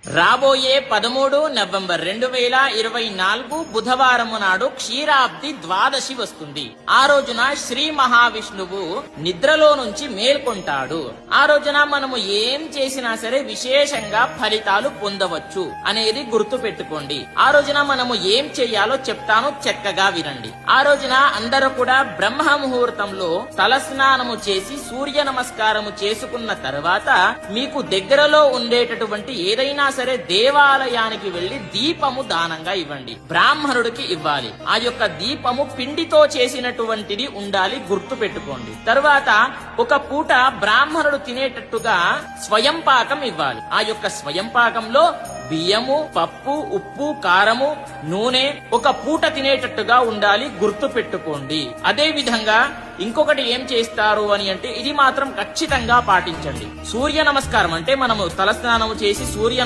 రాబోయే 13 నవంబర్ 2024 బుధవారము నాడు క్షీరాబ్ది ద్వాదశి వస్తుంది. ఆ రోజున శ్రీ మహావిష్ణువు నిద్రలో నుంచి మేల్కొంటాడు. ఆ రోజున మనము ఏం చేసినా సరే విశేషంగా ఫలితాలు పొందవచ్చు అనేది గుర్తు పెట్టుకోండి. ఆ రోజున మనము ఏం చెయ్యాలో చెప్తాను, చక్కగా వినండి. ఆ రోజున అందరూ కూడా బ్రహ్మ ముహూర్తంలో తలస్నానము చేసి సూర్య నమస్కారము చేసుకున్న తర్వాత మీకు దగ్గరలో ఉండేటటువంటి ఏదైనా సరే దేవాలయానికి వెళ్లి దీపము దానంగా ఇవ్వండి. బ్రాహ్మణుడికి ఇవ్వాలి. ఆ యొక్క దీపము పిండితో చేసినటువంటిది ఉండాలి, గుర్తు పెట్టుకోండి. తరువాత ఒక పూట బ్రాహ్మణుడు తినేటట్టుగా స్వయం పాకం ఇవ్వాలి. ఆ యొక్క స్వయం పాకంలో బియ్యము, పప్పు, ఉప్పు, కారము, నూనె ఒక పూట తినేటట్టుగా ఉండాలి, గుర్తు పెట్టుకోండి. అదే విధంగా ఇంకొకటి ఏం చేస్తారు అని అంటే ఇది మాత్రం ఖచ్చితంగా పాటించండి. సూర్య నమస్కారం అంటే మనము తలస్నానం చేసి సూర్య